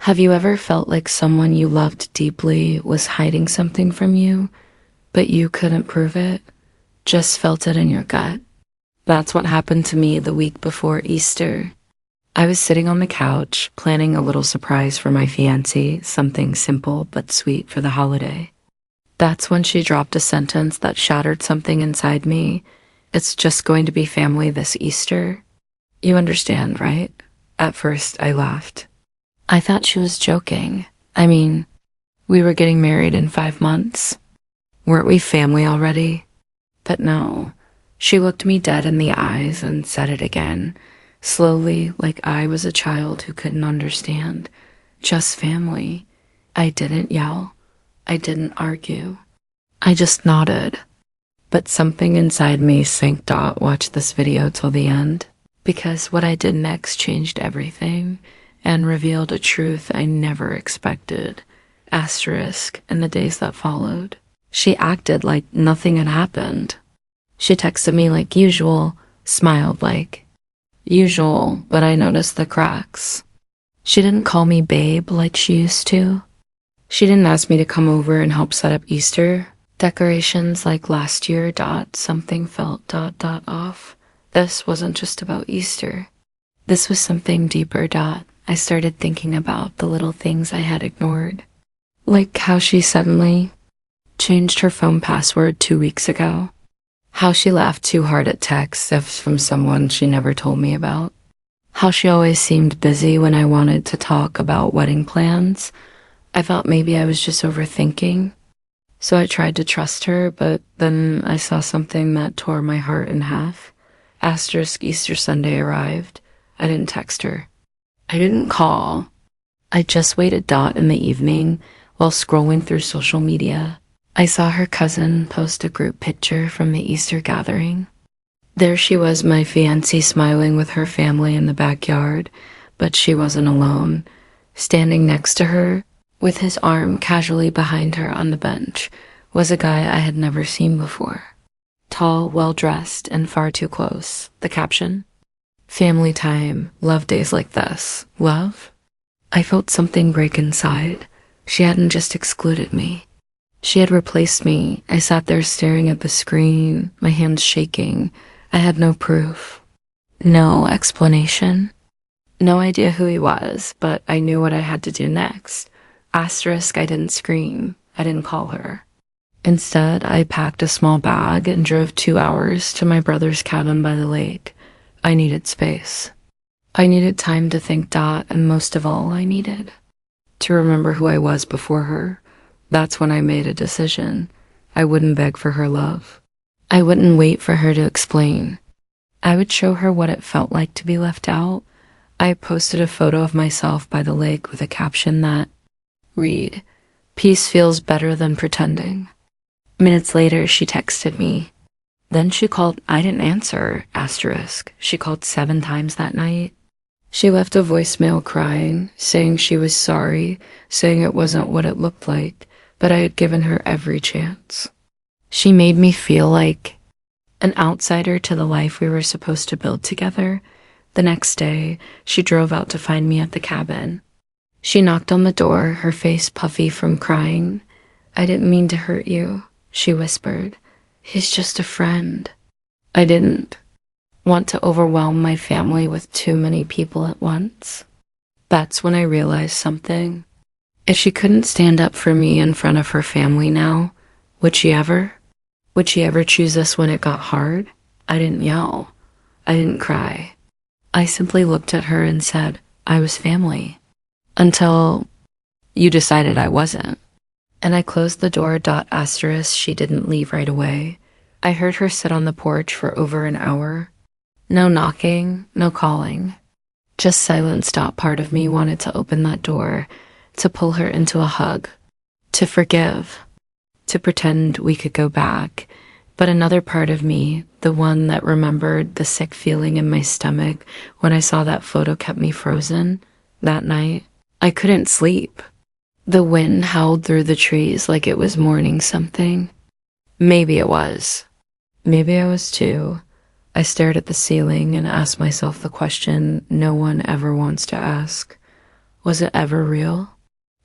Have you ever felt like someone you loved deeply was hiding something from you, but you couldn't prove it? Just felt it in your gut? That's what happened to me the week before Easter. I was sitting on the couch, planning a little surprise for my fiancée, something simple but sweet for the holiday. That's when she dropped a sentence that shattered something inside me. It's just going to be family this Easter. You understand, right? At first, I laughed. I thought she was joking. I mean, we were getting married in 5 months. Weren't we family already? But no, she looked me dead in the eyes and said it again, slowly, like I was a child who couldn't understand. Just family. I didn't yell. I didn't argue. I just nodded. But something inside me sank. Watch this video till the end, because what I did next changed everything and revealed a truth I never expected. Asterisk in the days that followed. She acted like nothing had happened. She texted me like usual, smiled like usual, but I noticed the cracks. She didn't call me babe like she used to. She didn't ask me to come over and help set up Easter decorations like last year. Something felt off. This wasn't just about Easter. This was something deeper. I started thinking about the little things I had ignored. Like how she suddenly changed her phone password 2 weeks ago. How she laughed too hard at texts from someone she never told me about. How she always seemed busy when I wanted to talk about wedding plans. I thought maybe I was just overthinking. So I tried to trust her, but then I saw something that tore my heart in half. Asterisk Easter Sunday arrived. I didn't text her. I didn't call. I just waited. In the evening, while scrolling through social media, I saw her cousin post a group picture from the Easter gathering. There she was, my fiancé, smiling with her family in the backyard, but she wasn't alone. Standing next to her, with his arm casually behind her on the bench, was a guy I had never seen before. Tall, well-dressed, and far too close. The caption? Family time, love days like this. Love? I felt something break inside. She hadn't just excluded me. She had replaced me. I sat there staring at the screen, my hands shaking. I had no proof. No explanation. No idea who he was, but I knew what I had to do next. Asterisk, I didn't scream. I didn't call her. Instead, I packed a small bag and drove 2 hours to my brother's cabin by the lake. I needed space. I needed time to think. And most of all, I needed to remember who I was before her. That's when I made a decision. I wouldn't beg for her love. I wouldn't wait for her to explain. I would show her what it felt like to be left out. I posted a photo of myself by the lake with a caption that read, "Peace feels better than pretending." Minutes later, she texted me. Then she called. I didn't answer. Asterisk. She called 7 times that night. She left a voicemail crying, saying she was sorry, saying it wasn't what it looked like, but I had given her every chance. She made me feel like an outsider to the life we were supposed to build together. The next day, she drove out to find me at the cabin. She knocked on the door, her face puffy from crying. "I didn't mean to hurt you," she whispered. "He's just a friend." I didn't want to overwhelm my family with too many people at once. That's when I realized something. If she couldn't stand up for me in front of her family now, would she ever? Would she ever choose us when it got hard? I didn't yell. I didn't cry. I simply looked at her and said, I was family. Until you decided I wasn't. And I closed the door. Asterisk, she didn't leave right away. I heard her sit on the porch for over an hour. No knocking, no calling. Just silence. Part of me wanted to open that door, to pull her into a hug, to forgive, to pretend we could go back. But another part of me, the one that remembered the sick feeling in my stomach when I saw that photo, kept me frozen. That night, I couldn't sleep. The wind howled through the trees like it was mourning something. Maybe it was. Maybe I was too. I stared at the ceiling and asked myself the question no one ever wants to ask. Was it ever real?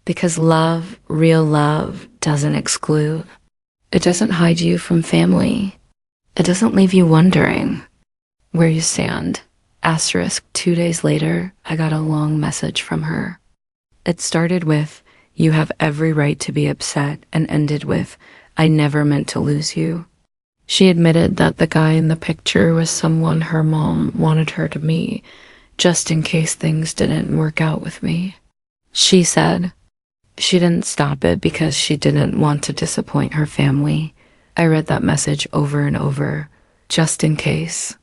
Because love, real love, doesn't exclude. It doesn't hide you from family. It doesn't leave you wondering where you stand. Asterisk, 2 days later, I got a long message from her. It started with, "You have every right to be upset," and ended with, "I never meant to lose you." She admitted that the guy in the picture was someone her mom wanted her to meet, just in case things didn't work out with me. She said she didn't stop it because she didn't want to disappoint her family. I read that message over and over, just in case.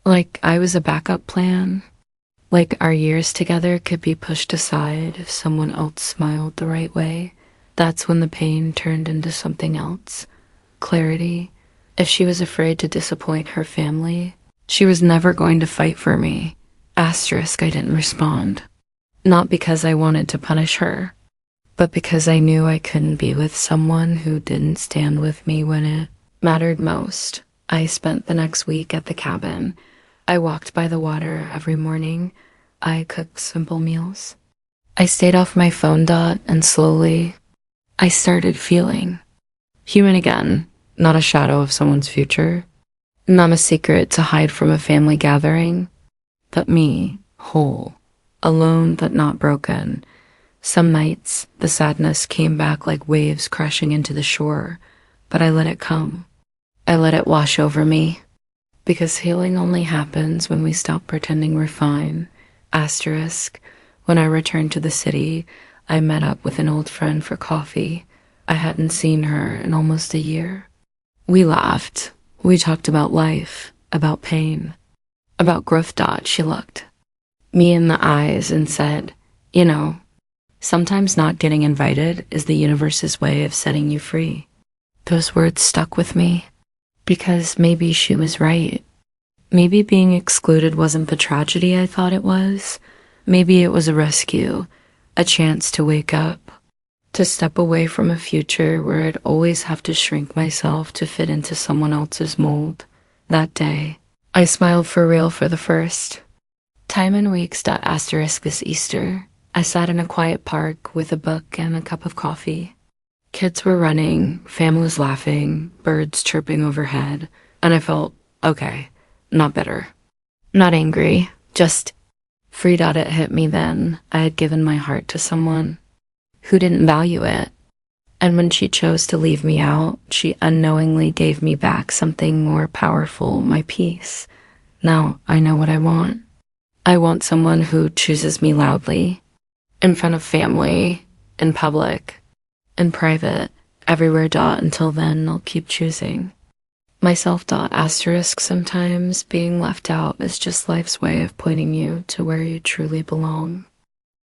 Like I was a backup plan. Like our years together could be pushed aside if someone else smiled the right way. That's when the pain turned into something else. Clarity. If she was afraid to disappoint her family, she was never going to fight for me. Asterisk, I didn't respond. Not because I wanted to punish her, but because I knew I couldn't be with someone who didn't stand with me when it mattered most. I spent the next week at the cabin. I walked by the water every morning. I cooked simple meals. I stayed off my phone. And slowly, I started feeling human again, not a shadow of someone's future, not a secret to hide from a family gathering, but me, whole, alone but not broken. Some nights, the sadness came back like waves crashing into the shore, but I let it come. I let it wash over me. Because healing only happens when we stop pretending we're fine. Asterisk, when I returned to the city, I met up with an old friend for coffee. I hadn't seen her in almost a year. We laughed. We talked about life, about pain, about growth. She looked me in the eyes and said, "You know, sometimes not getting invited is the universe's way of setting you free." Those words stuck with me. Because maybe she was right. Maybe being excluded wasn't the tragedy I thought it was. Maybe it was a rescue, a chance to wake up, to step away from a future where I'd always have to shrink myself to fit into someone else's mold. That day, I smiled for real for the first time in weeks. Asterisk, this Easter, I sat in a quiet park with a book and a cup of coffee. Kids were running, families laughing, birds chirping overhead, and I felt okay, not bitter, not angry, just free. It hit me then. I had given my heart to someone who didn't value it, and when she chose to leave me out, she unknowingly gave me back something more powerful, my peace. Now I know what I want. I want someone who chooses me loudly, in front of family, in public, in private, everywhere. Until then, I'll keep choosing myself. Asterisk, sometimes being left out is just life's way of pointing you to where you truly belong.